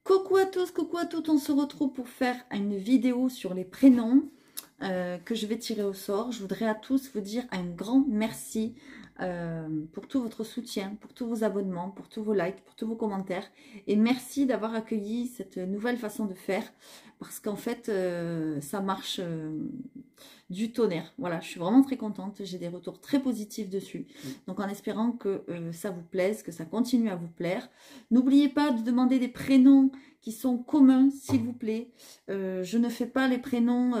Coucou à tous, coucou à toutes, on se retrouve pour faire une vidéo sur les prénoms que je vais tirer au sort. Je voudrais à tous vous dire un grand merci pour tout votre soutien, pour tous vos abonnements, pour tous vos likes, pour tous vos commentaires. Et merci d'avoir accueilli cette nouvelle façon de faire parce qu'en fait, ça marche du tonnerre. Voilà, je suis vraiment très contente. J'ai des retours très positifs dessus. Donc en espérant que ça vous plaise, que ça continue à vous plaire. N'oubliez pas de demander des prénoms qui sont communs, s'il vous plaît. Je ne fais pas les prénoms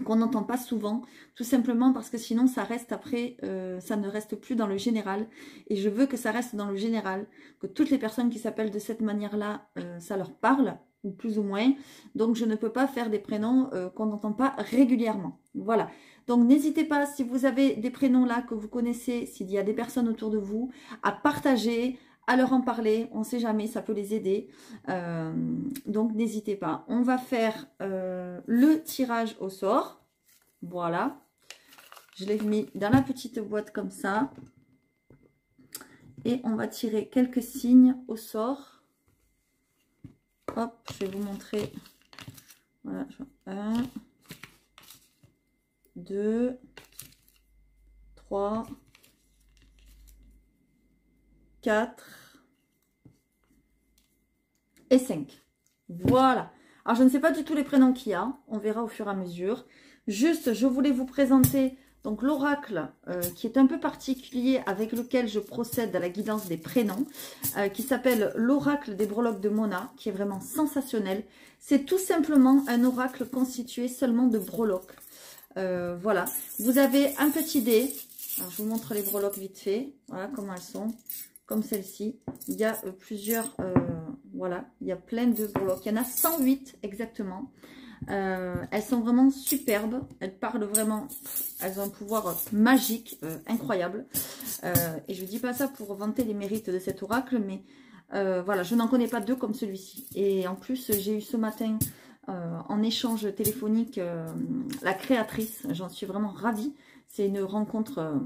qu'on n'entend pas souvent, tout simplement parce que sinon ça reste après, ça ne reste plus dans le général. Et je veux que ça reste dans le général, que toutes les personnes qui s'appellent de cette manière-là, ça leur parle, ou plus ou moins. Donc je ne peux pas faire des prénoms qu'on n'entend pas régulièrement. Voilà. Donc n'hésitez pas, si vous avez des prénoms là que vous connaissez, s'il y a des personnes autour de vous, à partager, à leur en parler, on ne sait jamais, ça peut les aider. Donc n'hésitez pas. On va faire le tirage au sort. Voilà. Je l'ai mis dans la petite boîte comme ça. Et on va tirer quelques signes au sort. Hop, je vais vous montrer. Voilà, 1, 2, 3, 4 et 5. Voilà. Alors, je ne sais pas du tout les prénoms qu'il y a. On verra au fur et à mesure. Juste, je voulais vous présenter donc l'oracle qui est un peu particulier avec lequel je procède à la guidance des prénoms, qui s'appelle l'oracle des breloques de Mona, qui est vraiment sensationnel. C'est tout simplement un oracle constitué seulement de breloques. Voilà. Vous avez un petit dé. Alors, je vous montre les breloques vite fait. Voilà comment elles sont. Comme celle-ci. Il y a plusieurs... voilà, il y a plein de breloques. Il y en a 108 exactement. Elles sont vraiment superbes. Elles parlent vraiment... Elles ont un pouvoir magique, incroyable. Et je ne dis pas ça pour vanter les mérites de cet oracle, mais voilà, je n'en connais pas deux comme celui-ci. Et en plus, j'ai eu ce matin, en échange téléphonique, la créatrice. J'en suis vraiment ravie. C'est une rencontre...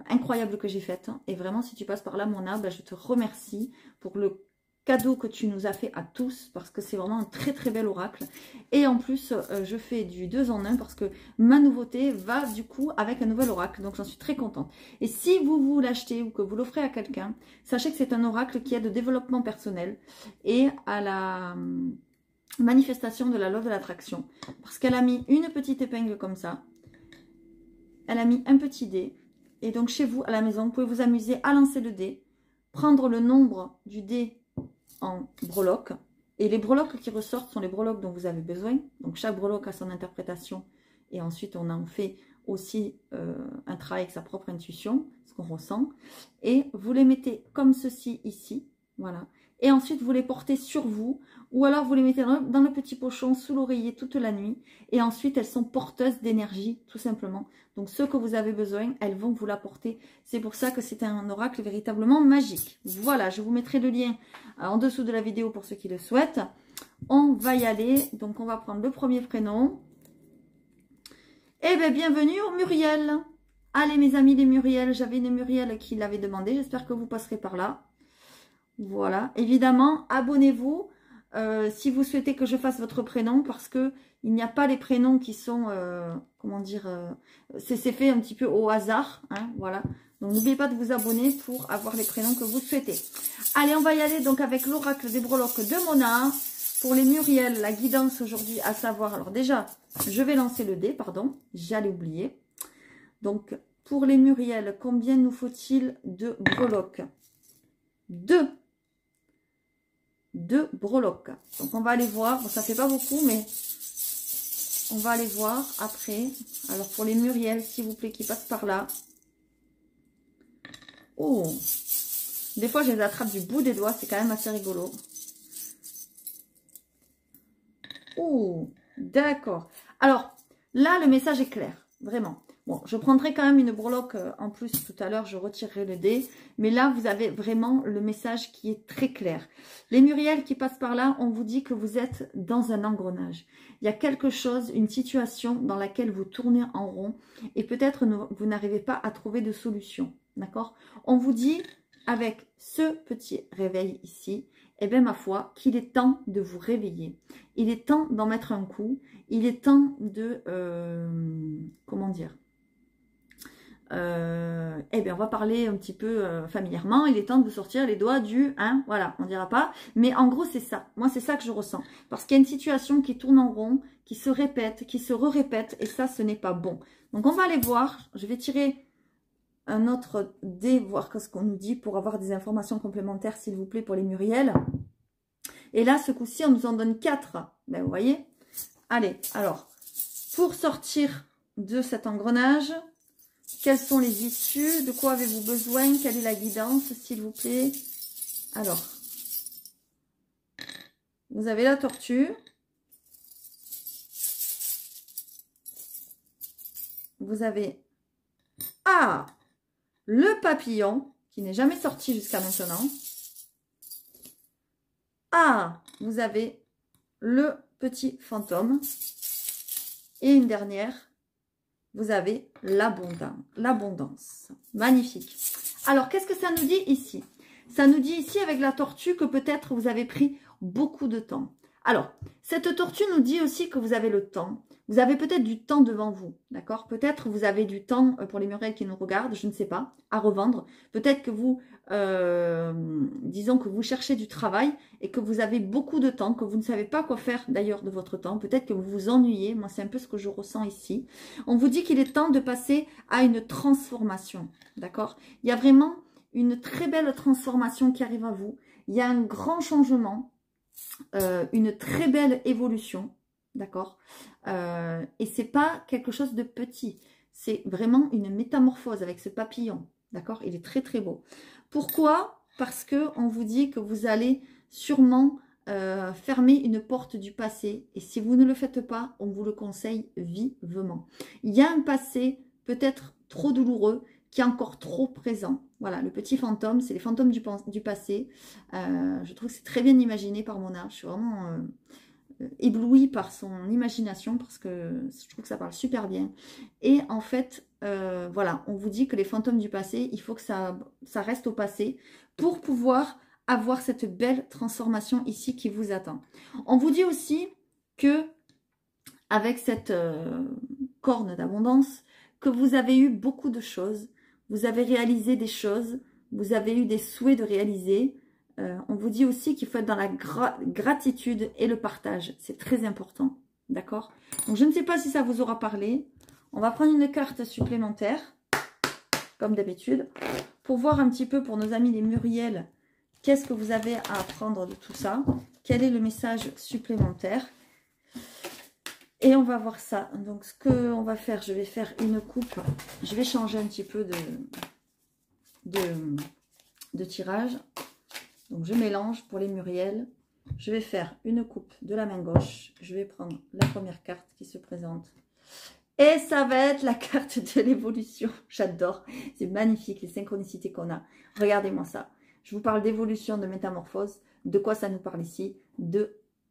incroyable que j'ai faite. Et vraiment, si tu passes par là, Mona, ben, je te remercie pour le cadeau que tu nous as fait à tous, parce que c'est vraiment un très très bel oracle. Et en plus, je fais du 2 en 1 parce que ma nouveauté va du coup avec un nouvel oracle. Donc j'en suis très contente. Et si vous l'achetez ou que vous l'offrez à quelqu'un, sachez que c'est un oracle qui aide au développement personnel et à la manifestation de la loi de l'attraction. Parce qu'elle a mis une petite épingle comme ça. Elle a mis un petit dé. Et donc, chez vous, à la maison, vous pouvez vous amuser à lancer le dé, prendre le nombre du dé en breloques. Et les breloques qui ressortent sont les breloques dont vous avez besoin. Donc, chaque breloque a son interprétation. Et ensuite, on en fait aussi un travail avec sa propre intuition, ce qu'on ressent. Et vous les mettez comme ceci, ici. Voilà. Et ensuite, vous les portez sur vous. Ou alors, vous les mettez dans le petit pochon, sous l'oreiller toute la nuit. Et ensuite, elles sont porteuses d'énergie, tout simplement. Donc, ce que vous avez besoin, elles vont vous l'apporter. C'est pour ça que c'est un oracle véritablement magique. Voilà, je vous mettrai le lien en dessous de la vidéo pour ceux qui le souhaitent. On va y aller. Donc, on va prendre le premier prénom. Eh bien, bienvenue au Muriel. Allez, mes amis, les Muriel. J'avais une Muriel qui l'avait demandé. J'espère que vous passerez par là. Voilà. Évidemment, abonnez-vous si vous souhaitez que je fasse votre prénom parce que il n'y a pas les prénoms qui sont, comment dire, c'est fait un petit peu au hasard. Hein, voilà. Donc, n'oubliez pas de vous abonner pour avoir les prénoms que vous souhaitez. Allez, on va y aller donc avec l'oracle des breloques de Mona. Pour les Muriel, la guidance aujourd'hui, à savoir, alors déjà, je vais lancer le dé, pardon, j'allais oublier. Donc, pour les Muriel, combien nous faut-il de breloques? 2 breloques. Donc, on va aller voir. Bon, ça fait pas beaucoup, mais on va aller voir après. Alors, pour les Muriel, s'il vous plaît, qui passent par là. Oh! Des fois, je les attrape du bout des doigts. C'est quand même assez rigolo. Oh! D'accord. Alors, là, le message est clair. Vraiment. Bon, je prendrai quand même une breloque en plus tout à l'heure, je retirerai le dé. Mais là, vous avez vraiment le message qui est très clair. Les Muriel qui passent par là, on vous dit que vous êtes dans un engrenage. Il y a quelque chose, une situation dans laquelle vous tournez en rond et peut-être vous n'arrivez pas à trouver de solution. D'accord? On vous dit avec ce petit réveil ici, eh bien, ma foi, qu'il est temps de vous réveiller. Il est temps d'en mettre un coup. Il est temps de... comment dire, eh bien, on va parler un petit peu familièrement. Il est temps de vous sortir les doigts du... Hein, voilà, on dira pas. Mais en gros, c'est ça. Moi, c'est ça que je ressens. Parce qu'il y a une situation qui tourne en rond, qui se répète, qui se répète. Et ça, ce n'est pas bon. Donc, on va aller voir. Je vais tirer un autre dé, voir ce qu'on nous dit pour avoir des informations complémentaires, s'il vous plaît, pour les Muriel. Et là, ce coup-ci, on nous en donne 4. Ben, vous voyez? Allez, alors, pour sortir de cet engrenage, quelles sont les issues? De quoi avez-vous besoin? Quelle est la guidance, s'il vous plaît? Alors, vous avez la tortue. Vous avez... Ah! Le papillon, qui n'est jamais sorti jusqu'à maintenant. Ah, vous avez le petit fantôme. Et une dernière, vous avez l'abondance. Magnifique. Alors, qu'est-ce que ça nous dit ici? Ça nous dit ici, avec la tortue, que peut-être vous avez pris beaucoup de temps. Alors, cette tortue nous dit aussi que vous avez le temps. Vous avez peut-être du temps devant vous, d'accord? Peut-être vous avez du temps, pour les Muriel qui nous regardent, je ne sais pas, à revendre. Peut-être que vous, disons que vous cherchez du travail et que vous avez beaucoup de temps, que vous ne savez pas quoi faire d'ailleurs de votre temps. Peut-être que vous vous ennuyez. Moi, c'est un peu ce que je ressens ici. On vous dit qu'il est temps de passer à une transformation, d'accord? Il y a vraiment une très belle transformation qui arrive à vous. Il y a un grand changement, une très belle évolution. D'accord, et c'est pas quelque chose de petit, c'est vraiment une métamorphose avec ce papillon, d'accord, il est très très beau. Pourquoi? Parce que on vous dit que vous allez sûrement fermer une porte du passé, et si vous ne le faites pas, on vous le conseille vivement. Il y a un passé peut-être trop douloureux qui est encore trop présent. Voilà, le petit fantôme, c'est les fantômes du passé. Je trouve que c'est très bien imaginé par Mona, je suis vraiment... ébloui par son imagination parce que je trouve que ça parle super bien. Et en fait, voilà, on vous dit que les fantômes du passé, il faut que ça reste au passé pour pouvoir avoir cette belle transformation ici qui vous attend. On vous dit aussi que avec cette corne d'abondance, que vous avez eu beaucoup de choses, vous avez réalisé des choses, vous avez eu des souhaits de réaliser. On vous dit aussi qu'il faut être dans la gratitude et le partage. C'est très important. D'accord? Donc, je ne sais pas si ça vous aura parlé. On va prendre une carte supplémentaire, comme d'habitude, pour voir un petit peu pour nos amis les Muriel, qu'est-ce que vous avez à apprendre de tout ça? Quel est le message supplémentaire? Et on va voir ça. Donc, ce qu'on va faire, je vais faire une coupe. Je vais changer un petit peu de tirage. Donc, je mélange pour les Muriel. Je vais faire une coupe de la main gauche. Je vais prendre la première carte qui se présente. Et ça va être la carte de l'évolution. J'adore. C'est magnifique, les synchronicités qu'on a. Regardez-moi ça. Je vous parle d'évolution, de métamorphose. De quoi ça nous parle ici?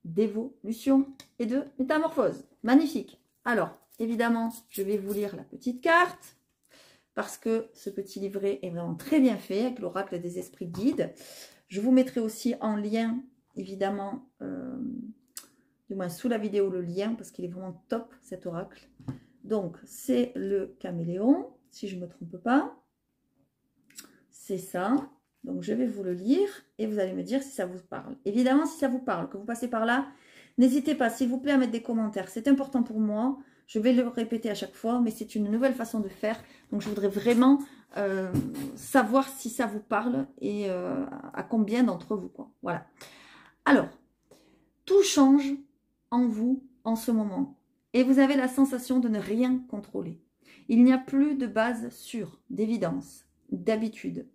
D'évolution et de métamorphose. Magnifique. Alors, évidemment, je vais vous lire la petite carte. Parce que ce petit livret est vraiment très bien fait avec l'oracle des esprits guides. Je vous mettrai aussi en lien, évidemment, du moins sous la vidéo, le lien, parce qu'il est vraiment top, cet oracle. Donc, c'est le caméléon, si je ne me trompe pas. C'est ça. Donc, je vais vous le lire et vous allez me dire si ça vous parle. Évidemment, si ça vous parle, que vous passez par là, n'hésitez pas, s'il vous plaît, à mettre des commentaires. C'est important pour moi. Je vais le répéter à chaque fois, mais c'est une nouvelle façon de faire. Donc, je voudrais vraiment savoir si ça vous parle et à combien d'entre vous, quoi. Voilà. Alors, tout change en vous en ce moment. Et vous avez la sensation de ne rien contrôler. Il n'y a plus de base sûre, d'évidence, d'habitude.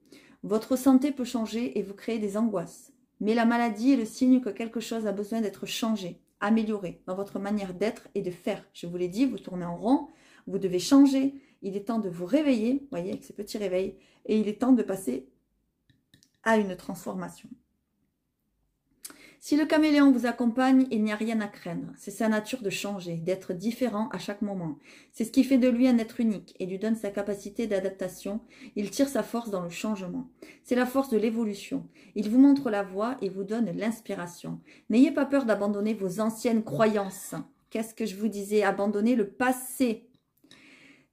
Votre santé peut changer et vous créer des angoisses. Mais la maladie est le signe que quelque chose a besoin d'être changé, amélioré dans votre manière d'être et de faire. Je vous l'ai dit, vous tournez en rond, vous devez changer. Il est temps de vous réveiller, vous voyez, avec ces petits réveils. Et il est temps de passer à une transformation. Si le caméléon vous accompagne, il n'y a rien à craindre. C'est sa nature de changer, d'être différent à chaque moment. C'est ce qui fait de lui un être unique et lui donne sa capacité d'adaptation. Il tire sa force dans le changement. C'est la force de l'évolution. Il vous montre la voie et vous donne l'inspiration. N'ayez pas peur d'abandonner vos anciennes croyances. Qu'est-ce que je vous disais? Abandonner le passé.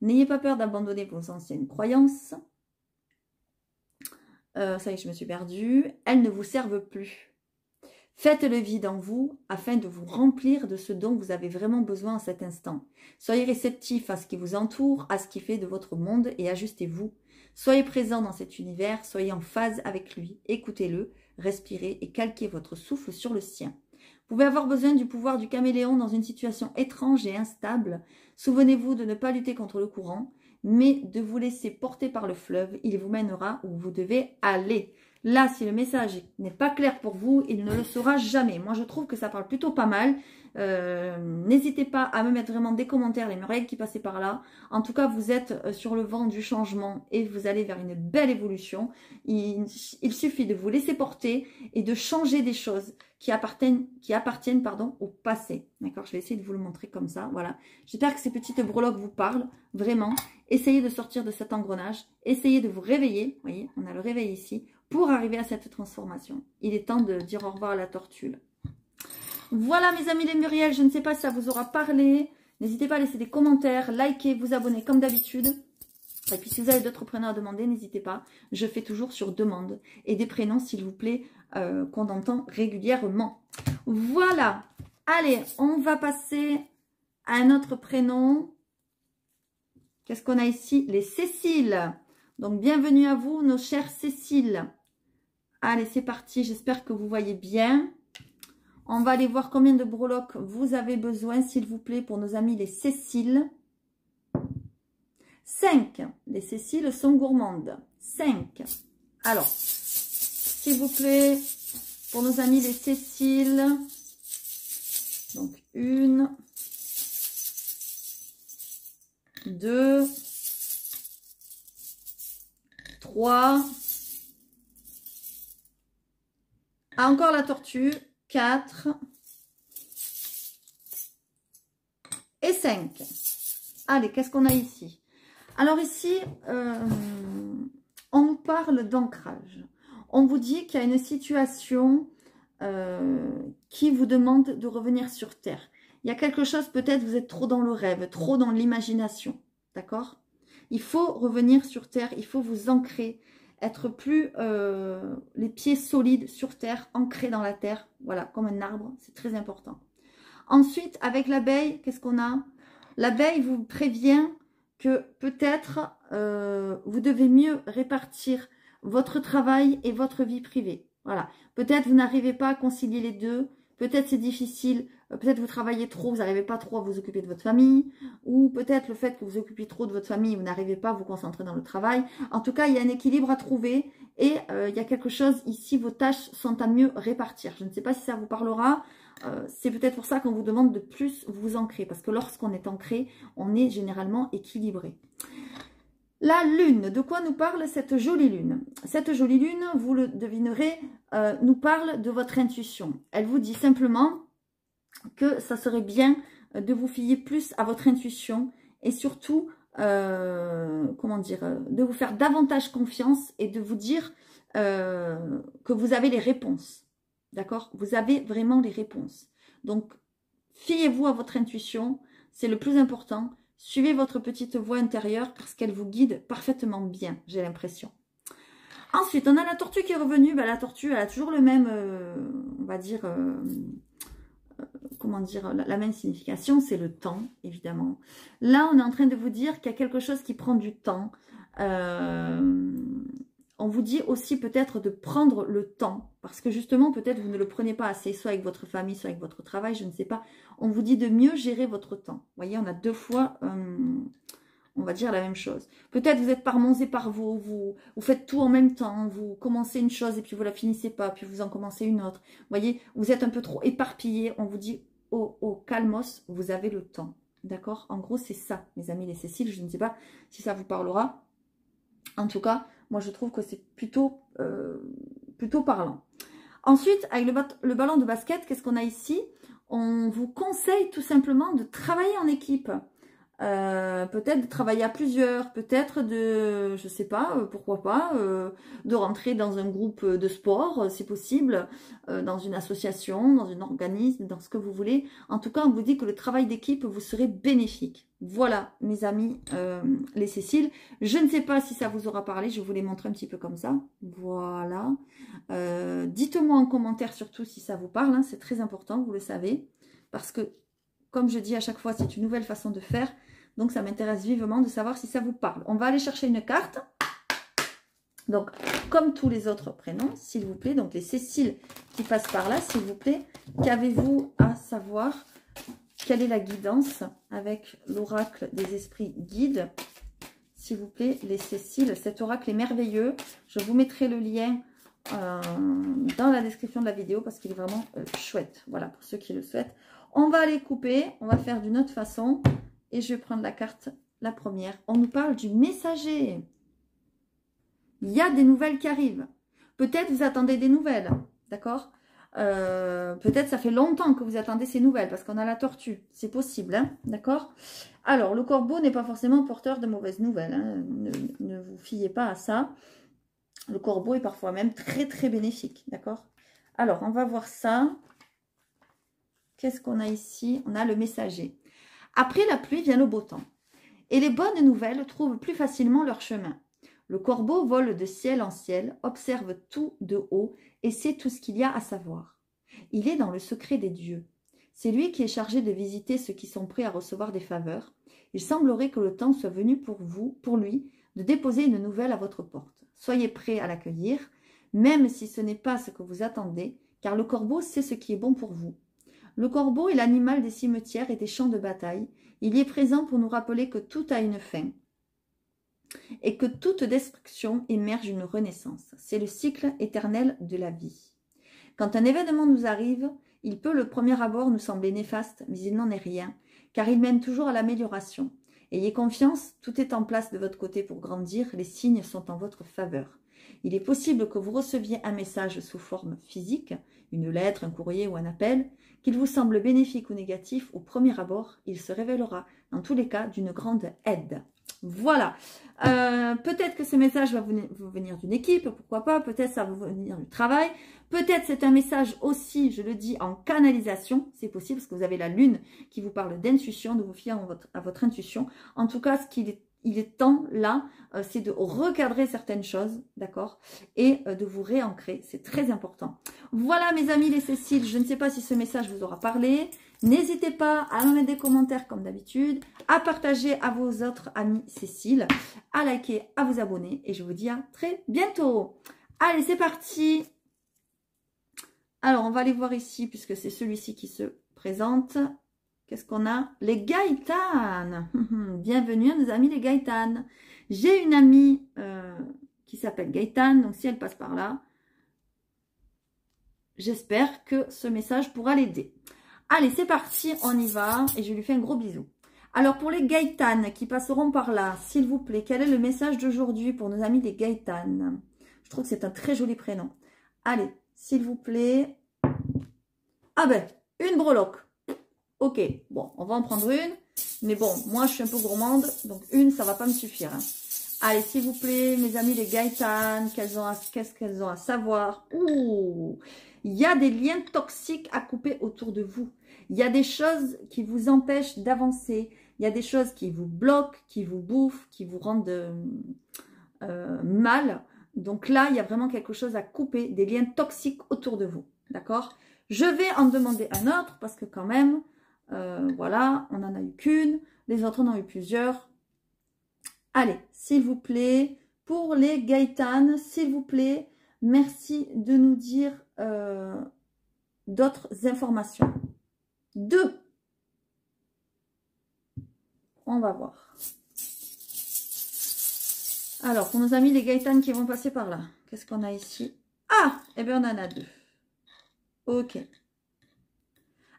N'ayez pas peur d'abandonner vos anciennes croyances. Ça y est, je me suis perdue. Elles ne vous servent plus. Faites le vide en vous afin de vous remplir de ce dont vous avez vraiment besoin à cet instant. Soyez réceptif à ce qui vous entoure, à ce qui fait de votre monde et ajustez-vous. Soyez présent dans cet univers, soyez en phase avec lui. Écoutez-le, respirez et calquez votre souffle sur le sien. Vous pouvez avoir besoin du pouvoir du caméléon dans une situation étrange et instable. Souvenez-vous de ne pas lutter contre le courant, mais de vous laisser porter par le fleuve. Il vous mènera où vous devez aller. Là, si le message n'est pas clair pour vous, il ne le sera jamais. Moi, je trouve que ça parle plutôt pas mal. N'hésitez pas à me mettre vraiment des commentaires, les murailles qui passaient par là. En tout cas, vous êtes sur le vent du changement et vous allez vers une belle évolution. Il suffit de vous laisser porter et de changer des choses qui appartiennent au passé. D'accord, je vais essayer de vous le montrer comme ça. Voilà. J'espère que ces petites breloques vous parlent vraiment. Essayez de sortir de cet engrenage. Essayez de vous réveiller. Vous voyez, on a le réveil ici. Pour arriver à cette transformation. Il est temps de dire au revoir à la tortue. Voilà mes amis les Muriel, je ne sais pas si ça vous aura parlé. N'hésitez pas à laisser des commentaires, liker, vous abonner comme d'habitude. Et puis si vous avez d'autres prénoms à demander, n'hésitez pas. Je fais toujours sur demande. Et des prénoms s'il vous plaît qu'on entend régulièrement. Voilà. Allez, on va passer à un autre prénom. Qu'est-ce qu'on a ici? Les Cécile. Donc, bienvenue à vous, nos chères Cécile. Allez, c'est parti. J'espère que vous voyez bien. On va aller voir combien de breloques vous avez besoin, s'il vous plaît, pour nos amis les Cécile. 5. Les Céciles sont gourmandes. 5. Alors, s'il vous plaît, pour nos amis les Cécile. Donc, 1, 2, 3. Ah, encore la tortue. 4. Et 5. Allez, qu'est-ce qu'on a ici? Alors ici, on nous parle d'ancrage. On vous dit qu'il y a une situation qui vous demande de revenir sur Terre. Il y a quelque chose, peut-être vous êtes trop dans le rêve, trop dans l'imagination. D'accord? Il faut revenir sur Terre, il faut vous ancrer, être plus les pieds solides sur Terre, ancrés dans la Terre, voilà, comme un arbre, c'est très important. Ensuite, avec l'abeille, qu'est-ce qu'on a? L'abeille vous prévient que peut-être vous devez mieux répartir votre travail et votre vie privée. Voilà, peut-être vous n'arrivez pas à concilier les deux, peut-être c'est difficile, peut-être vous travaillez trop, vous n'arrivez pas trop à vous occuper de votre famille, ou peut-être le fait que vous occupiez trop de votre famille, vous n'arrivez pas à vous concentrer dans le travail. En tout cas, il y a un équilibre à trouver et il y a quelque chose ici, vos tâches sont à mieux répartir. Je ne sais pas si ça vous parlera, c'est peut-être pour ça qu'on vous demande de plus vous ancrer, parce que lorsqu'on est ancré, on est généralement équilibré. La lune, de quoi nous parle cette jolie lune? Cette jolie lune, vous le devinerez, nous parle de votre intuition. Elle vous dit simplement que ça serait bien de vous fier plus à votre intuition et surtout, comment dire, de vous faire davantage confiance et de vous dire que vous avez les réponses. D'accord? Vous avez vraiment les réponses. Donc, fiez-vous à votre intuition, c'est le plus important. Suivez votre petite voix intérieure parce qu'elle vous guide parfaitement bien, j'ai l'impression. Ensuite, on a la tortue qui est revenue. Ben, la tortue, elle a toujours le même, on va dire, comment dire, la même signification, c'est le temps, évidemment. Là, on est en train de vous dire qu'il y a quelque chose qui prend du temps. On vous dit aussi peut-être de prendre le temps, parce que justement, peut-être vous ne le prenez pas assez, soit avec votre famille, soit avec votre travail, je ne sais pas. On vous dit de mieux gérer votre temps. Vous voyez, on a deux fois, on va dire la même chose. Peut-être vous êtes parmonzé par vous faites tout en même temps, vous commencez une chose et puis vous la finissez pas, puis vous en commencez une autre. Vous voyez, vous êtes un peu trop éparpillé, on vous dit au calmos, vous avez le temps. D'accord? En gros, c'est ça, mes amis les Cécile, je ne sais pas si ça vous parlera. En tout cas, moi je trouve que c'est plutôt parlant. Ensuite, avec le ballon de basket, qu'est-ce qu'on a ici? On vous conseille tout simplement de travailler en équipe. Peut-être de travailler à plusieurs, peut-être de, je sais pas, pourquoi pas, de rentrer dans un groupe de sport, c'est possible, dans une association, dans un organisme, dans ce que vous voulez. En tout cas, on vous dit que le travail d'équipe vous serait bénéfique. Voilà, mes amis, les Céciles. Je ne sais pas si ça vous aura parlé, je vous les montre un petit peu comme ça. Voilà. Dites-moi en commentaire surtout si ça vous parle, hein, c'est très important, vous le savez, parce que, comme je dis à chaque fois, c'est une nouvelle façon de faire. Donc, ça m'intéresse vivement de savoir si ça vous parle. On va aller chercher une carte. Donc, comme tous les autres prénoms, s'il vous plaît. Donc, les Céciles qui passent par là, s'il vous plaît. Qu'avez-vous à savoir? Quelle est la guidance avec l'oracle des esprits guides? S'il vous plaît, les Céciles. Cet oracle est merveilleux. Je vous mettrai le lien dans la description de la vidéo parce qu'il est vraiment chouette. Voilà, pour ceux qui le souhaitent. On va les couper. On va faire d'une autre façon. Et je vais prendre la carte, la première. On nous parle du messager. Il y a des nouvelles qui arrivent. Peut-être vous attendez des nouvelles, d'accord? Peut-être ça fait longtemps que vous attendez ces nouvelles, parce qu'on a la tortue. C'est possible, hein, d'accord? Alors, le corbeau n'est pas forcément porteur de mauvaises nouvelles. Hein. Ne vous fiez pas à ça. Le corbeau est parfois même très, très bénéfique, d'accord? Alors, on va voir ça. Qu'est-ce qu'on a ici? On a le messager. Après la pluie vient le beau temps, et les bonnes nouvelles trouvent plus facilement leur chemin. Le corbeau vole de ciel en ciel, observe tout de haut et sait tout ce qu'il y a à savoir. Il est dans le secret des dieux. C'est lui qui est chargé de visiter ceux qui sont prêts à recevoir des faveurs. Il semblerait que le temps soit venu pour lui, de déposer une nouvelle à votre porte. Soyez prêts à l'accueillir, même si ce n'est pas ce que vous attendez, car le corbeau sait ce qui est bon pour vous. Le corbeau est l'animal des cimetières et des champs de bataille. Il y est présent pour nous rappeler que tout a une fin et que toute destruction émerge une renaissance. C'est le cycle éternel de la vie. Quand un événement nous arrive, il peut le premier abord nous sembler néfaste, mais il n'en est rien, car il mène toujours à l'amélioration. Ayez confiance, tout est en place de votre côté pour grandir, les signes sont en votre faveur. Il est possible que vous receviez un message sous forme physique, une lettre, un courrier ou un appel, qu'il vous semble bénéfique ou négatif, au premier abord, il se révélera, dans tous les cas, d'une grande aide. Voilà. Peut-être que ce message va vous venir d'une équipe, pourquoi pas, peut-être ça va vous venir du travail, peut-être c'est un message aussi, je le dis, en canalisation, c'est possible parce que vous avez la lune qui vous parle d'intuition, de vous fier à votre intuition. En tout cas, il est temps là, c'est de recadrer certaines choses, d'accord, et de vous réancrer, c'est très important. Voilà mes amis les Céciles, je ne sais pas si ce message vous aura parlé, n'hésitez pas à me mettre des commentaires comme d'habitude, à partager à vos autres amis Céciles, à liker, à vous abonner, et je vous dis à très bientôt. Allez, c'est parti. Alors, on va aller voir ici, puisque c'est celui-ci qui se présente. Qu'est-ce qu'on a? Les Gaëtanes. Bienvenue à nos amis les Gaëtanes. J'ai une amie qui s'appelle Gaëtane, donc si elle passe par là, j'espère que ce message pourra l'aider. Allez, c'est parti, on y va, et je lui fais un gros bisou. Alors, pour les Gaëtanes qui passeront par là, s'il vous plaît, quel est le message d'aujourd'hui pour nos amis les Gaëtanes? Je trouve que c'est un très joli prénom. Allez, s'il vous plaît. Ah ben, une breloque. Ok, bon, on va en prendre une. Mais bon, moi, je suis un peu gourmande, donc une, ça va pas me suffire. Hein. Allez, s'il vous plaît, mes amis les Gaëtanes, qu'est-ce qu'elles ont à savoir? Ouh, il y a des liens toxiques à couper autour de vous. Il y a des choses qui vous empêchent d'avancer. Il y a des choses qui vous bloquent, qui vous bouffent, qui vous rendent mal. Donc là, il y a vraiment quelque chose à couper, des liens toxiques autour de vous. D'accord? Je vais en demander un autre parce que quand même, voilà, on n'en a eu qu'une. Les autres en ont eu plusieurs. Allez, s'il vous plaît, pour les Gaëtanes, s'il vous plaît, merci de nous dire d'autres informations. 2. On va voir. Alors, pour nos amis les Gaëtanes qui vont passer par là, qu'est-ce qu'on a ici? Ah, eh bien, on en a 2. Ok.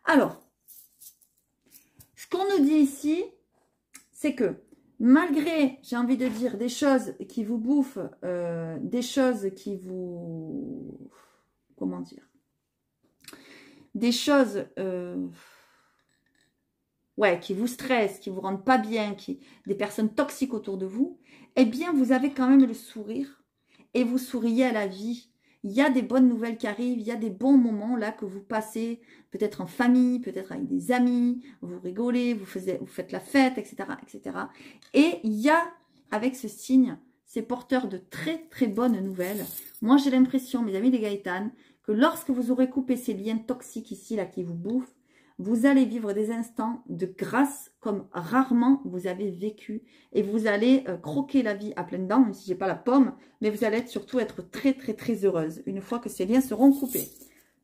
Alors, ce qu'on nous dit ici, c'est que malgré, j'ai envie de dire, des choses qui vous bouffent, des choses qui vous... Comment dire? des choses ouais, qui vous stressent, qui vous rendent pas bien, des personnes toxiques autour de vous, eh bien, vous avez quand même le sourire et vous souriez à la vie. Il y a des bonnes nouvelles qui arrivent, il y a des bons moments là que vous passez, peut-être en famille, peut-être avec des amis, vous rigolez, vous faites la fête, etc., etc. Et il y a, avec ce signe, c'est porteur de très très bonnes nouvelles. Moi, j'ai l'impression, mes amis des Gaëtanes, que lorsque vous aurez coupé ces liens toxiques ici, là, qui vous bouffent, vous allez vivre des instants de grâce comme rarement vous avez vécu. Et vous allez croquer la vie à pleines dents, même si je n'ai pas la pomme. Mais vous allez surtout être très, très, très heureuse une fois que ces liens seront coupés.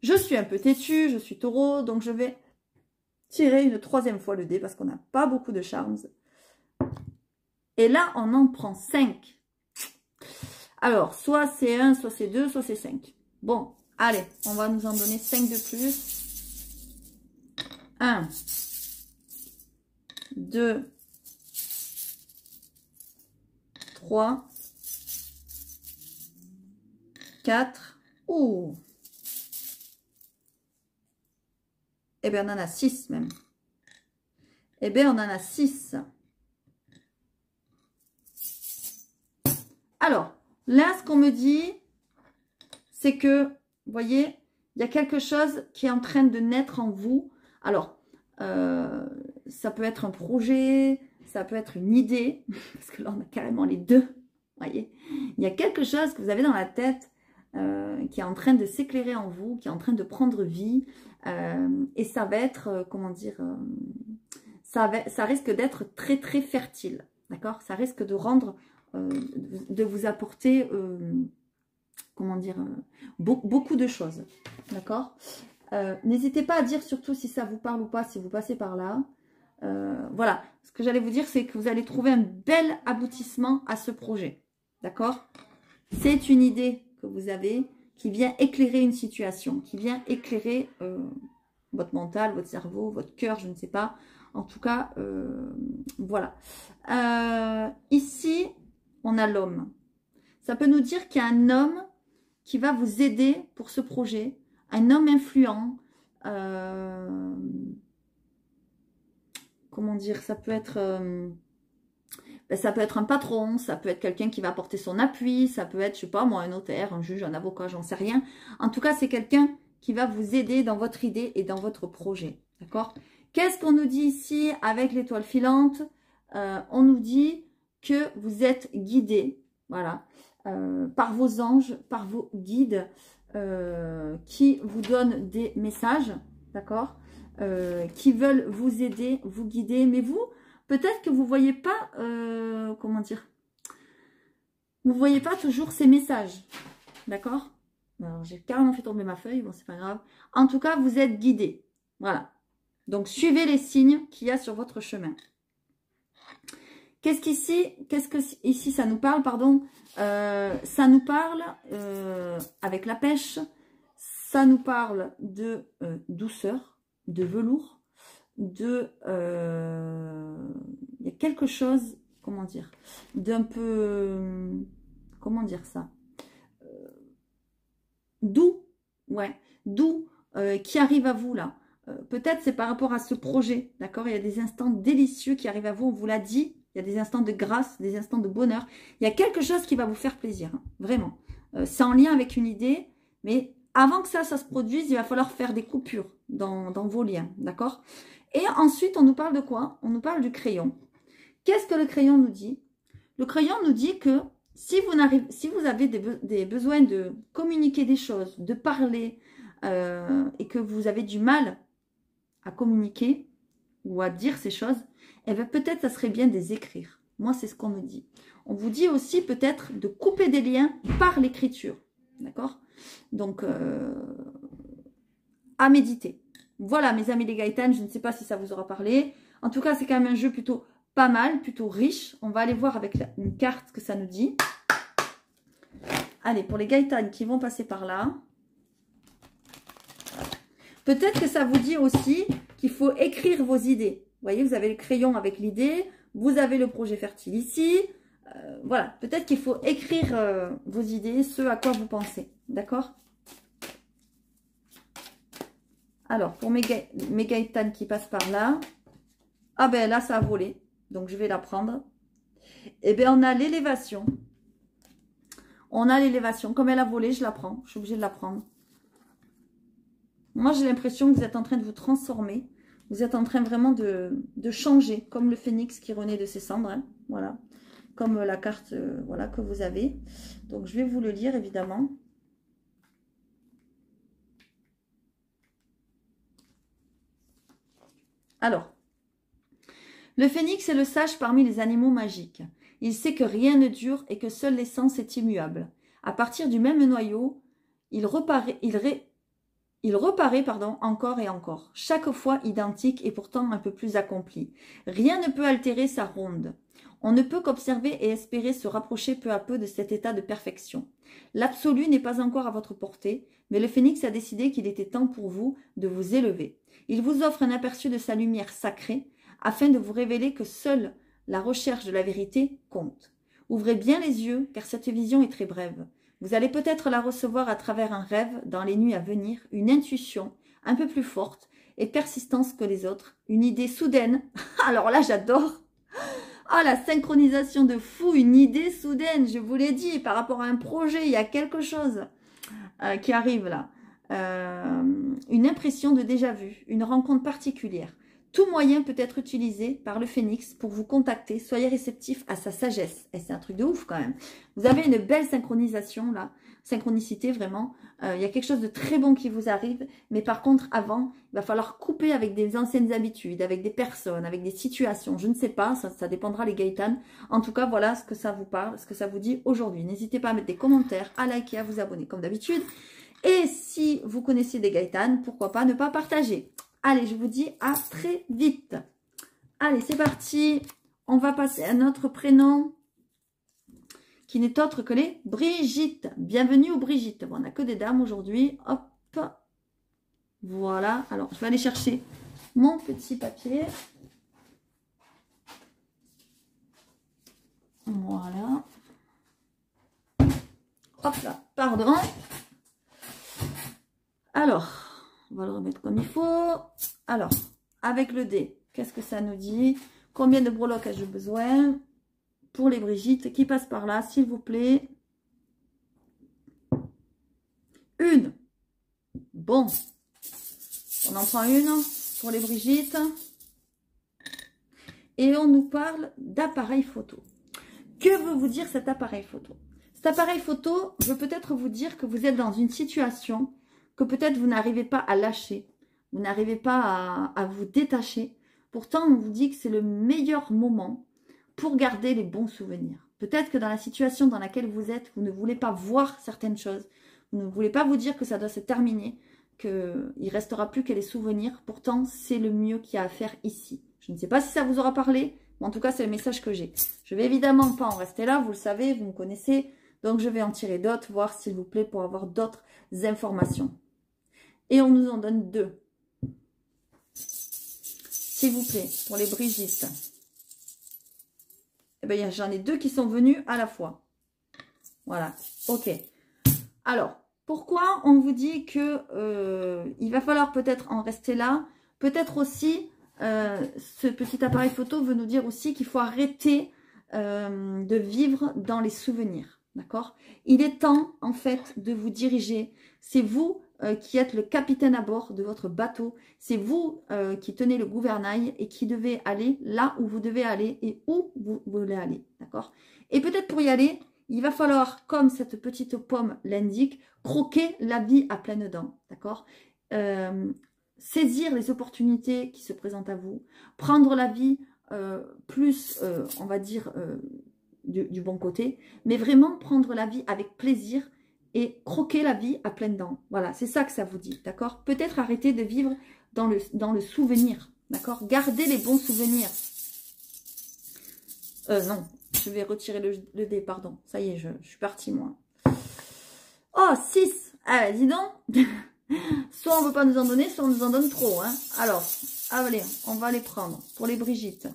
Je suis un peu têtue, je suis taureau, donc je vais tirer une troisième fois le dé parce qu'on n'a pas beaucoup de charmes. Et là, on en prend 5. Alors, soit c'est 1, soit c'est 2, soit c'est 5. Bon, allez, on va nous en donner 5 de plus. 1, 2, 3, 4. Ouh. Eh bien, on en a 6 même. Eh bien, on en a 6. Alors, là, ce qu'on me dit, c'est que, vous voyez, il y a quelque chose qui est en train de naître en vous. Alors, ça peut être un projet, ça peut être une idée, parce que là, on a carrément les deux, voyez. Il y a quelque chose que vous avez dans la tête qui est en train de s'éclairer en vous, qui est en train de prendre vie, et ça va être, comment dire, ça risque d'être très, très fertile, d'accord? Ça risque de rendre, de vous apporter, comment dire, beaucoup de choses, d'accord? N'hésitez pas à dire surtout si ça vous parle ou pas, si vous passez par là. Voilà, ce que j'allais vous dire, c'est que vous allez trouver un bel aboutissement à ce projet. D'accord? C'est une idée que vous avez qui vient éclairer une situation, qui vient éclairer votre mental, votre cerveau, votre cœur, je ne sais pas. En tout cas, voilà. Ici, on a l'homme. Ça peut nous dire qu'il y a un homme qui va vous aider pour ce projet. Un homme influent, comment dire, ça peut être un patron, ça peut être quelqu'un qui va apporter son appui, ça peut être, je sais pas moi, un notaire, un juge, un avocat, j'en sais rien. En tout cas, c'est quelqu'un qui va vous aider dans votre idée et dans votre projet, d'accord? Qu'est-ce qu'on nous dit ici avec l'étoile filante? On nous dit que vous êtes guidé, voilà, par vos anges, par vos guides, qui vous donnent des messages, d'accord, qui veulent vous aider, vous guider, mais vous, peut-être que vous ne voyez pas, comment dire, vous ne voyez pas toujours ces messages, d'accord? Alors, j'ai carrément fait tomber ma feuille, bon, c'est pas grave. En tout cas, vous êtes guidé, voilà. Donc, suivez les signes qu'il y a sur votre chemin. Qu'est-ce que ici ça nous parle, pardon? Ça nous parle, avec la pêche, ça nous parle de douceur, de velours, de... il y a quelque chose, comment dire, d'un peu... Comment dire ça? Doux, ouais, doux, qui arrive à vous là. Peut-être c'est par rapport à ce projet, d'accord? Il y a des instants délicieux qui arrivent à vous, on vous l'a dit. Il y a des instants de grâce, des instants de bonheur. Il y a quelque chose qui va vous faire plaisir, hein, vraiment. C'est en lien avec une idée, mais avant que ça se produise, il va falloir faire des coupures dans vos liens, d'accord? Et ensuite, on nous parle de quoi? On nous parle du crayon. Qu'est-ce que le crayon nous dit? Le crayon nous dit que si vous avez des besoins de communiquer des choses, de parler, et que vous avez du mal à communiquer ou à dire ces choses, eh bien peut-être ça serait bien de les écrire. Moi, c'est ce qu'on me dit. On vous dit aussi peut-être de couper des liens par l'écriture. D'accord? Donc, à méditer. Voilà, mes amis les Gaëtanes, je ne sais pas si ça vous aura parlé. En tout cas, c'est quand même un jeu plutôt pas mal, plutôt riche. On va aller voir avec une carte ce que ça nous dit. Allez, pour les Gaëtanes qui vont passer par là. Peut-être que ça vous dit aussi qu'il faut écrire vos idées. Vous voyez, vous avez le crayon avec l'idée, vous avez le projet fertile ici. Voilà, peut-être qu'il faut écrire vos idées, ce à quoi vous pensez. D'accord? Alors, pour mes Gaëtan qui passent par là. Ah ben là, ça a volé. Donc, je vais la prendre. Et bien, on a l'élévation. On a l'élévation. Comme elle a volé, je la prends. Je suis obligée de la prendre. Moi, j'ai l'impression que vous êtes en train de vous transformer. Vous êtes en train vraiment de changer. Comme le phénix qui renaît de ses cendres. Hein, voilà. Comme la carte voilà, que vous avez. Donc, je vais vous le lire, évidemment. Alors, le phénix est le sage parmi les animaux magiques. Il sait que rien ne dure et que seule l'essence est immuable. À partir du même noyau, il reparaît encore et encore, chaque fois identique et pourtant un peu plus accompli. Rien ne peut altérer sa ronde. On ne peut qu'observer et espérer se rapprocher peu à peu de cet état de perfection. L'absolu n'est pas encore à votre portée, mais le phénix a décidé qu'il était temps pour vous de vous élever. Il vous offre un aperçu de sa lumière sacrée, afin de vous révéler que seule la recherche de la vérité compte. Ouvrez bien les yeux, car cette vision est très brève. Vous allez peut-être la recevoir à travers un rêve dans les nuits à venir, une intuition un peu plus forte et persistante que les autres, une idée soudaine. Alors là, j'adore. Ah, la synchronisation de fou, une idée soudaine, je vous l'ai dit, par rapport à un projet, il y a quelque chose qui arrive là. Une impression de déjà-vu, une rencontre particulière. Tout moyen peut être utilisé par le phénix pour vous contacter. Soyez réceptif à sa sagesse. Et c'est un truc de ouf quand même. Vous avez une belle synchronisation là. Synchronicité vraiment. Il y a quelque chose de très bon qui vous arrive. Mais par contre, avant, il va falloir couper avec des anciennes habitudes, avec des personnes, avec des situations. Je ne sais pas, ça dépendra les Gaëtan. En tout cas, voilà ce que ça vous parle, ce que ça vous dit aujourd'hui. N'hésitez pas à mettre des commentaires, à liker, à vous abonner comme d'habitude. Et si vous connaissez des Gaëtan, pourquoi pas ne pas partager. Allez, je vous dis à très vite. Allez, c'est parti. On va passer à notre prénom qui n'est autre que les Brigitte. Bienvenue aux Brigitte. Bon, on n'a que des dames aujourd'hui. Hop. Voilà. Alors, je vais aller chercher mon petit papier. Voilà. Hop là. Pardon. Alors. On va le remettre comme il faut. Alors, avec le dé, qu'est-ce que ça nous dit? Combien de breloques ai-je besoin? Pour les Brigitte qui passent par là, s'il vous plaît. Une. Bon. On en prend une pour les Brigitte. Et on nous parle d'appareil photo. Que veut vous dire cet appareil photo? Cet appareil photo veut peut-être vous dire que vous êtes dans une situation que peut-être vous n'arrivez pas à lâcher, vous n'arrivez pas à vous détacher. Pourtant, on vous dit que c'est le meilleur moment pour garder les bons souvenirs. Peut-être que dans la situation dans laquelle vous êtes, vous ne voulez pas voir certaines choses, vous ne voulez pas vous dire que ça doit se terminer, qu'il ne restera plus que les souvenirs. Pourtant, c'est le mieux qu'il y a à faire ici. Je ne sais pas si ça vous aura parlé, mais en tout cas, c'est le message que j'ai. Je vais évidemment pas en rester là, vous le savez, vous me connaissez. Donc, je vais en tirer d'autres, voir s'il vous plaît, pour avoir d'autres informations. Et on nous en donne deux. S'il vous plaît, pour les Brigitte. Eh bien, j'en ai deux qui sont venus à la fois. Voilà, ok. Alors, pourquoi on vous dit que il va falloir peut-être en rester là? Peut-être aussi, ce petit appareil photo veut nous dire aussi qu'il faut arrêter de vivre dans les souvenirs. D'accord? Il est temps, en fait, de vous diriger. C'est vous qui êtes le capitaine à bord de votre bateau. C'est vous qui tenez le gouvernail et qui devez aller là où vous devez aller et où vous voulez aller. D'accord? Et peut-être pour y aller, il va falloir, comme cette petite pomme l'indique, croquer la vie à pleines dents. D'accord? Saisir les opportunités qui se présentent à vous. Prendre la vie plus, on va dire, du bon côté. Mais vraiment prendre la vie avec plaisir et croquer la vie à pleines dents. Voilà, c'est ça que ça vous dit, d'accord? Peut-être arrêter de vivre dans le souvenir, d'accord? Gardez les bons souvenirs. Non, je vais retirer le dé, pardon. Ça y est, je suis partie, moi. Oh, 6. Ah, dis donc. Soit on ne veut pas nous en donner, soit on nous en donne trop. Hein. Alors, allez, on va les prendre pour les Brigitte.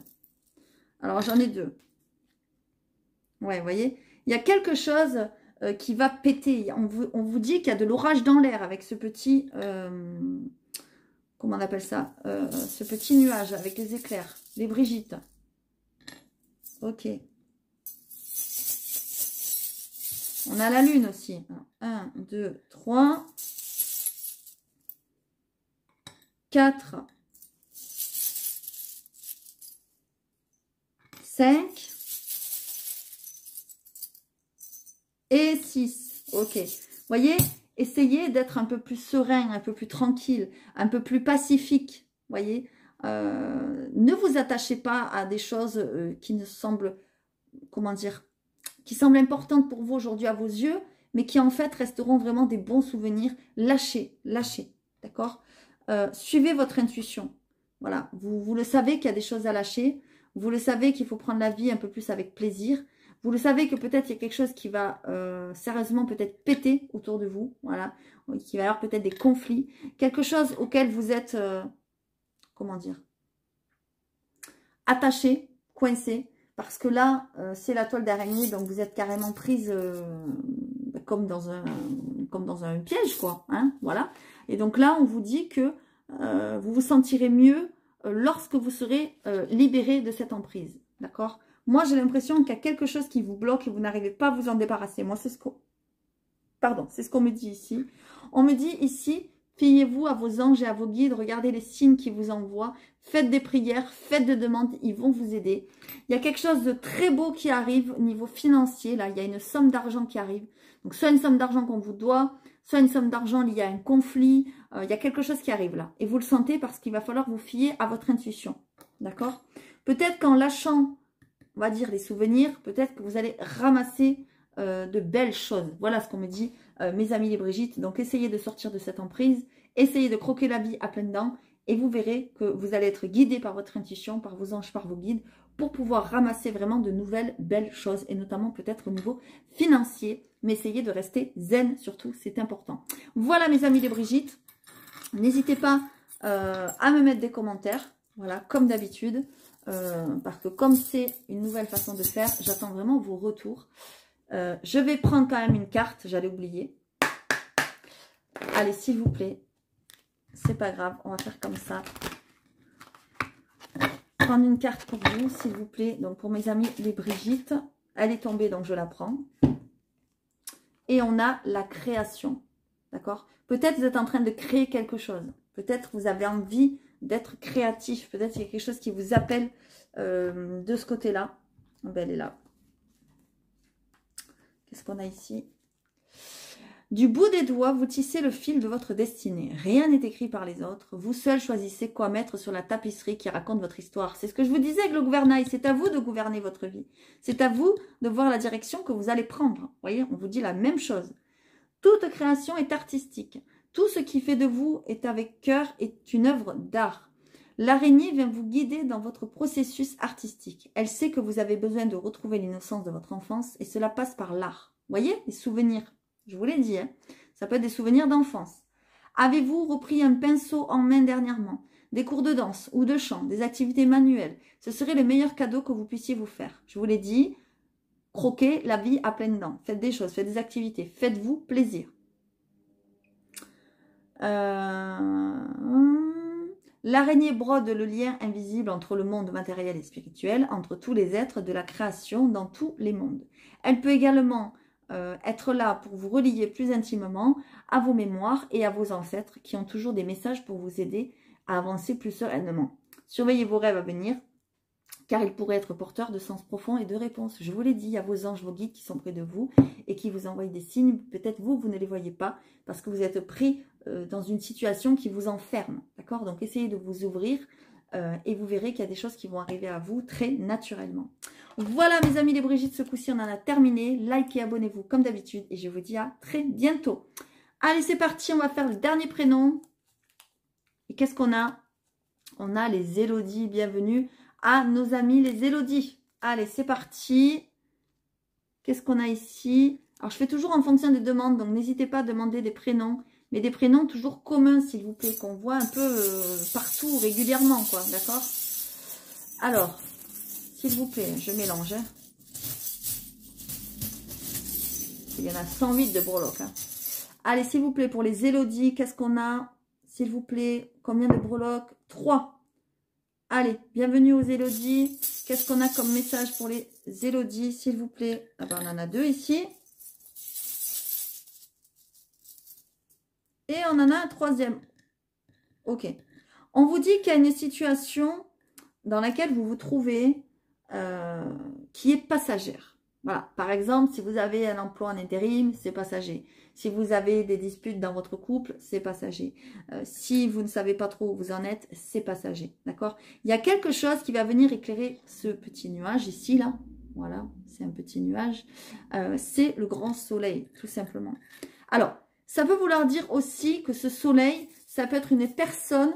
Alors, j'en ai deux. Ouais, vous voyez, il y a quelque chose qui va péter. On vous dit qu'il y a de l'orage dans l'air avec ce petit comment on appelle ça, ce petit nuage avec les éclairs, les Brigitte. Ok. On a la lune aussi. 1, 2, 3, 4, 5 et 6. Ok. Voyez, essayez d'être un peu plus serein, un peu plus tranquille, un peu plus pacifique. Voyez, ne vous attachez pas à des choses qui ne semblent, comment dire, qui semblent importantes pour vous aujourd'hui à vos yeux, mais qui en fait resteront vraiment des bons souvenirs. Lâchez, lâchez, d'accord? Suivez votre intuition. Voilà, vous le savez qu'il y a des choses à lâcher. Vous le savez qu'il faut prendre la vie un peu plus avec plaisir. Vous le savez que peut-être il y a quelque chose qui va sérieusement peut-être péter autour de vous. Voilà, qui va y avoir peut-être des conflits. Quelque chose auquel vous êtes, comment dire, attaché, coincé. Parce que là, c'est la toile d'araignée, donc vous êtes carrément prise comme dans un piège, quoi. Hein, voilà. Et donc là, on vous dit que vous vous sentirez mieux lorsque vous serez libéré de cette emprise. D'accord? Moi, j'ai l'impression qu'il y a quelque chose qui vous bloque et vous n'arrivez pas à vous en débarrasser. Moi, c'est ce qu'on... Pardon, c'est ce qu'on me dit ici. On me dit ici, fiez-vous à vos anges et à vos guides, regardez les signes qu'ils vous envoient, faites des prières, faites des demandes, ils vont vous aider. Il y a quelque chose de très beau qui arrive au niveau financier, là, il y a une somme d'argent qui arrive. Donc, soit une somme d'argent qu'on vous doit, soit une somme d'argent liée à un conflit, il y a quelque chose qui arrive là. Et vous le sentez parce qu'il va falloir vous fier à votre intuition, d'accord? Peut-être qu'en lâchant, on va dire, les souvenirs, peut-être que vous allez ramasser de belles choses. Voilà ce qu'on me dit, mes amis les Brigitte. Donc, essayez de sortir de cette emprise, essayez de croquer la vie à pleines dents et vous verrez que vous allez être guidé par votre intuition, par vos anges, par vos guides, pour pouvoir ramasser vraiment de nouvelles belles choses et notamment peut-être au niveau financier. Mais essayez de rester zen surtout, c'est important. Voilà mes amis les Brigitte. N'hésitez pas à me mettre des commentaires, voilà, comme d'habitude. Parce que comme c'est une nouvelle façon de faire, j'attends vraiment vos retours. Je vais prendre quand même une carte, j'allais oublier. Allez, s'il vous plaît. C'est pas grave, on va faire comme ça. Prendre une carte pour vous, s'il vous plaît. Donc, pour mes amis, les Brigitte. Elle est tombée, donc je la prends. Et on a la création. D'accord? Peut-être vous êtes en train de créer quelque chose. Peut-être vous avez envie d'être créatif. Peut-être qu'il y a quelque chose qui vous appelle de ce côté-là. Ben, elle est là. Qu'est-ce qu'on a ici? Du bout des doigts, vous tissez le fil de votre destinée. Rien n'est écrit par les autres. Vous seul choisissez quoi mettre sur la tapisserie qui raconte votre histoire. C'est ce que je vous disais avec le gouvernail. C'est à vous de gouverner votre vie. C'est à vous de voir la direction que vous allez prendre. Vous voyez, on vous dit la même chose. Toute création est artistique. Tout ce qui fait de vous est avec cœur est une œuvre d'art. L'araignée vient vous guider dans votre processus artistique. Elle sait que vous avez besoin de retrouver l'innocence de votre enfance et cela passe par l'art. Vous voyez, les souvenirs. Je vous l'ai dit, hein, ça peut être des souvenirs d'enfance. Avez-vous repris un pinceau en main dernièrement? Des cours de danse ou de chant, des activités manuelles? Ce serait le meilleur cadeau que vous puissiez vous faire. Je vous l'ai dit, croquez la vie à pleines dents. Faites des choses, faites des activités, faites-vous plaisir. L'araignée brode le lien invisible entre le monde matériel et spirituel, entre tous les êtres de la création dans tous les mondes. Elle peut également être là pour vous relier plus intimement à vos mémoires et à vos ancêtres qui ont toujours des messages pour vous aider à avancer plus sereinement. Surveillez vos rêves à venir car ils pourraient être porteurs de sens profonds et de réponses. Je vous l'ai dit, il y a vos anges, vos guides qui sont près de vous et qui vous envoient des signes. Peut-être vous ne les voyez pas parce que vous êtes pris dans une situation qui vous enferme. D'accord? Donc essayez de vous ouvrir et vous verrez qu'il y a des choses qui vont arriver à vous très naturellement. Voilà mes amis les Brigitte, ce coup-ci on en a terminé. Likez, abonnez-vous comme d'habitude et je vous dis à très bientôt. Allez c'est parti, on va faire le dernier prénom. Et qu'est-ce qu'on a? On a les Élodie, bienvenue à nos amis les Élodie. Allez c'est parti. Qu'est-ce qu'on a ici? Alors je fais toujours en fonction des demandes, donc n'hésitez pas à demander des prénoms. Mais des prénoms toujours communs s'il vous plaît, qu'on voit un peu partout régulièrement quoi, d'accord? Alors... s'il vous plaît, je mélange. Hein. Il y en a 108 de breloques. Hein. Allez, s'il vous plaît, pour les Élodie, qu'est-ce qu'on a? s'il vous plaît. Combien de breloques? 3. Allez, bienvenue aux Élodie. Qu'est-ce qu'on a comme message pour les Élodie, s'il vous plaît? Ah ben, on en a 2 ici. Et on en a un 3e. Ok. On vous dit qu'il y a une situation dans laquelle vous vous trouvez qui est passagère. Voilà. Par exemple, si vous avez un emploi en intérim, c'est passager. Si vous avez des disputes dans votre couple, c'est passager. Si vous ne savez pas trop où vous en êtes, c'est passager. D'accord? Il y a quelque chose qui va venir éclairer ce petit nuage ici, là. Voilà, c'est un petit nuage. C'est le grand soleil, tout simplement. Alors, ça peut vouloir dire aussi que ce soleil, ça peut être une personne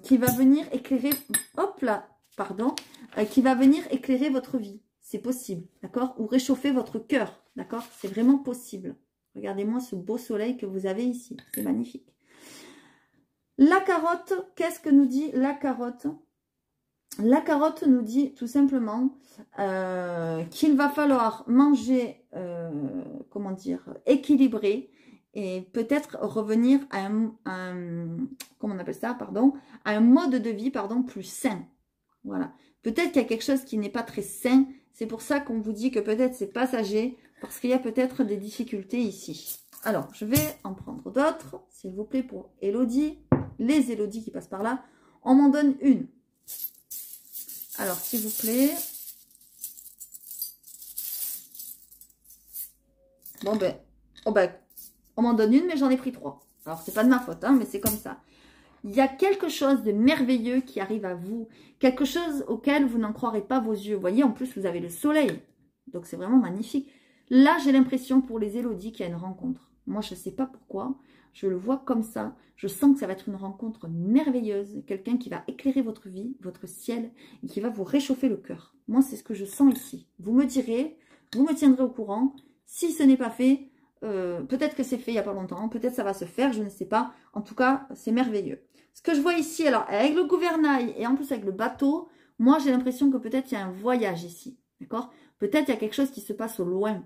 qui va venir éclairer... Hop là, pardon. Qui va venir éclairer votre vie. C'est possible, d'accord? Ou réchauffer votre cœur, d'accord? C'est vraiment possible. Regardez-moi ce beau soleil que vous avez ici. C'est magnifique. La carotte, qu'est-ce que nous dit la carotte? La carotte nous dit tout simplement qu'il va falloir manger, comment dire, équilibré et peut-être revenir à comment on appelle ça, pardon, à un mode de vie, pardon, plus sain. Voilà. Peut-être qu'il y a quelque chose qui n'est pas très sain. C'est pour ça qu'on vous dit que peut-être c'est passager, parce qu'il y a peut-être des difficultés ici. Alors, je vais en prendre d'autres, s'il vous plaît, pour Élodie. Les Élodie qui passent par là. On m'en donne une. Alors, s'il vous plaît. Bon, ben, oh ben, on m'en donne une, mais j'en ai pris 3. Alors, c'est pas de ma faute, hein, mais c'est comme ça. Il y a quelque chose de merveilleux qui arrive à vous. Quelque chose auquel vous n'en croirez pas vos yeux. Vous voyez, en plus, vous avez le soleil. Donc, c'est vraiment magnifique. Là, j'ai l'impression pour les Élodie qu'il y a une rencontre. Moi, je ne sais pas pourquoi. Je le vois comme ça. Je sens que ça va être une rencontre merveilleuse. Quelqu'un qui va éclairer votre vie, votre ciel, et qui va vous réchauffer le cœur. Moi, c'est ce que je sens ici. Vous me direz, vous me tiendrez au courant. Si ce n'est pas fait, peut-être que c'est fait il n'y a pas longtemps. Peut-être ça va se faire, je ne sais pas. En tout cas, c'est merveilleux. Ce que je vois ici, alors, avec le gouvernail et en plus avec le bateau, moi, j'ai l'impression que peut-être il y a un voyage ici. D'accord? Peut-être il y a quelque chose qui se passe au loin.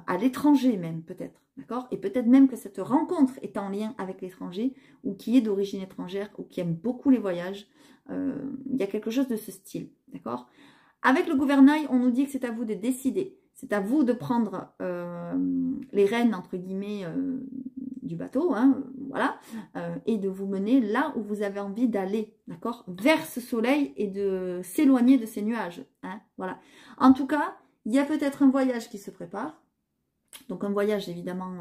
À l'étranger même, peut-être. D'accord? Et peut-être même que cette rencontre est en lien avec l'étranger ou qui est d'origine étrangère ou qui aime beaucoup les voyages. Il y a quelque chose de ce style. D'accord? Avec le gouvernail, on nous dit que c'est à vous de décider. C'est à vous de prendre les rênes, entre guillemets, du bateau, hein, voilà, et de vous mener là où vous avez envie d'aller, d'accord? Vers ce soleil et de s'éloigner de ces nuages. Hein, voilà. En tout cas, il y a peut-être un voyage qui se prépare. Donc un voyage évidemment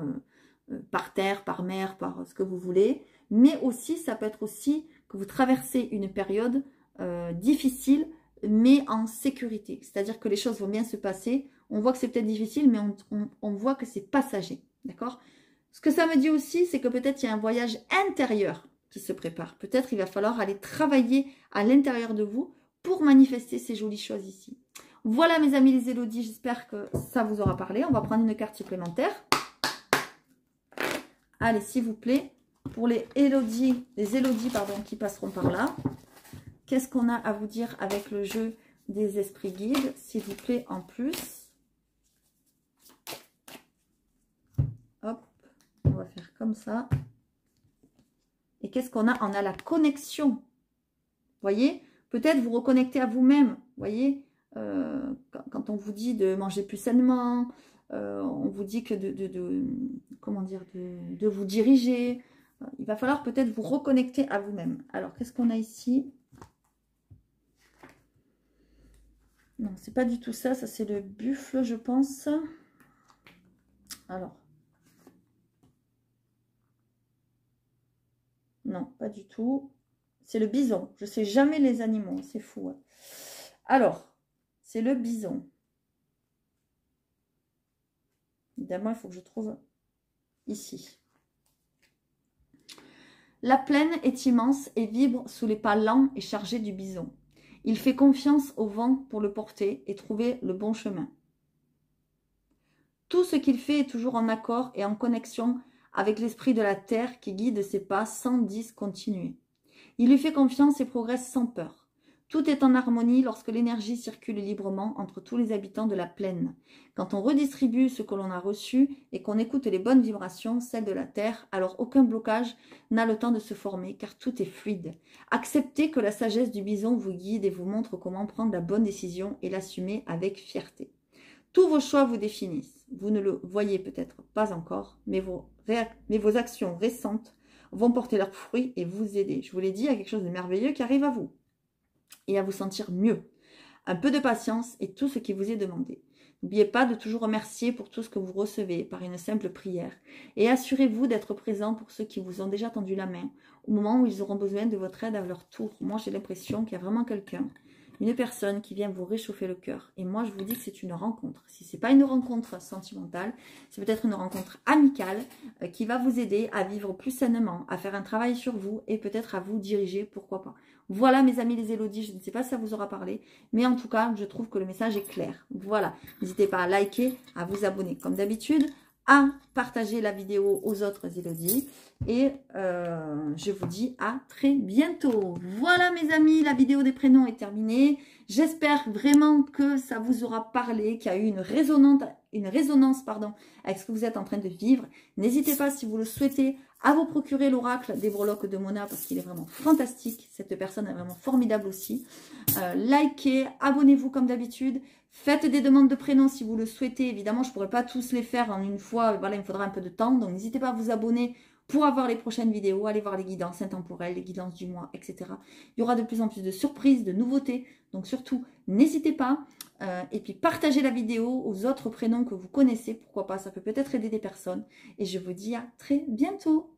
par terre, par mer, par ce que vous voulez. Mais aussi, ça peut être aussi que vous traversez une période difficile, mais en sécurité. C'est-à-dire que les choses vont bien se passer. On voit que c'est peut-être difficile, mais on voit que c'est passager. D'accord? Ce que ça me dit aussi, c'est que peut-être il y a un voyage intérieur qui se prépare. Peut-être il va falloir aller travailler à l'intérieur de vous pour manifester ces jolies choses ici. Voilà mes amis les Élodie, j'espère que ça vous aura parlé. On va prendre une carte supplémentaire. Allez, s'il vous plaît, pour les Élodie, pardon, qui passeront par là. Qu'est-ce qu'on a à vous dire avec le jeu des esprits guides, s'il vous plaît, en plus? Hop, on va faire comme ça. Et qu'est-ce qu'on a? On a la connexion. Vous voyez? Peut-être vous reconnecter à vous-même. Vous voyez? Quand on vous dit de manger plus sainement, on vous dit que comment dire, de vous diriger. Il va falloir peut-être vous reconnecter à vous-même. Alors, qu'est-ce qu'on a ici? Non, c'est pas du tout ça. Ça, c'est le buffle, je pense. Alors. Non, pas du tout. C'est le bison. Je sais jamais les animaux. C'est fou. Hein. Alors, c'est le bison. Évidemment, il faut que je trouve ici. La plaine est immense et vibre sous les pas lents et chargés du bison. Il fait confiance au vent pour le porter et trouver le bon chemin. Tout ce qu'il fait est toujours en accord et en connexion avec l'esprit de la terre qui guide ses pas sans discontinuer. Il lui fait confiance et progresse sans peur. Tout est en harmonie lorsque l'énergie circule librement entre tous les habitants de la plaine. Quand on redistribue ce que l'on a reçu et qu'on écoute les bonnes vibrations, celles de la Terre, alors aucun blocage n'a le temps de se former car tout est fluide. Acceptez que la sagesse du bison vous guide et vous montre comment prendre la bonne décision et l'assumer avec fierté. Tous vos choix vous définissent. Vous ne le voyez peut-être pas encore, mais vos actions récentes vont porter leurs fruits et vous aider. Je vous l'ai dit, il y a quelque chose de merveilleux qui arrive à vous et à vous sentir mieux. Un peu de patience et tout ce qui vous est demandé. N'oubliez pas de toujours remercier pour tout ce que vous recevez par une simple prière et assurez-vous d'être présent pour ceux qui vous ont déjà tendu la main au moment où ils auront besoin de votre aide à leur tour. Moi, j'ai l'impression qu'il y a vraiment quelqu'un, une personne qui vient vous réchauffer le cœur. Et moi, je vous dis que c'est une rencontre. Si ce n'est pas une rencontre sentimentale, c'est peut-être une rencontre amicale qui va vous aider à vivre plus sainement, à faire un travail sur vous et peut-être à vous diriger, pourquoi pas. Voilà mes amis les Élodies, je ne sais pas si ça vous aura parlé, mais en tout cas, je trouve que le message est clair. Voilà, n'hésitez pas à liker, à vous abonner comme d'habitude, à partager la vidéo aux autres Élodies. Et je vous dis à très bientôt. Voilà mes amis, la vidéo des prénoms est terminée. J'espère vraiment que ça vous aura parlé, qu'il y a eu une résonance avec ce que vous êtes en train de vivre. N'hésitez pas, si vous le souhaitez, à vous procurer l'oracle des breloques de Mona parce qu'il est vraiment fantastique. Cette personne est vraiment formidable aussi. Likez, abonnez-vous comme d'habitude. Faites des demandes de prénoms si vous le souhaitez. Évidemment, je ne pourrai pas tous les faire en une fois. Voilà, il me faudra un peu de temps. Donc, n'hésitez pas à vous abonner pour avoir les prochaines vidéos. Allez voir les guidances intemporelles, les guidances du mois, etc. Il y aura de plus en plus de surprises, de nouveautés. Donc, surtout, n'hésitez pas. Et puis, partagez la vidéo aux autres prénoms que vous connaissez. Pourquoi pas, ça peut peut-être aider des personnes. Et je vous dis à très bientôt.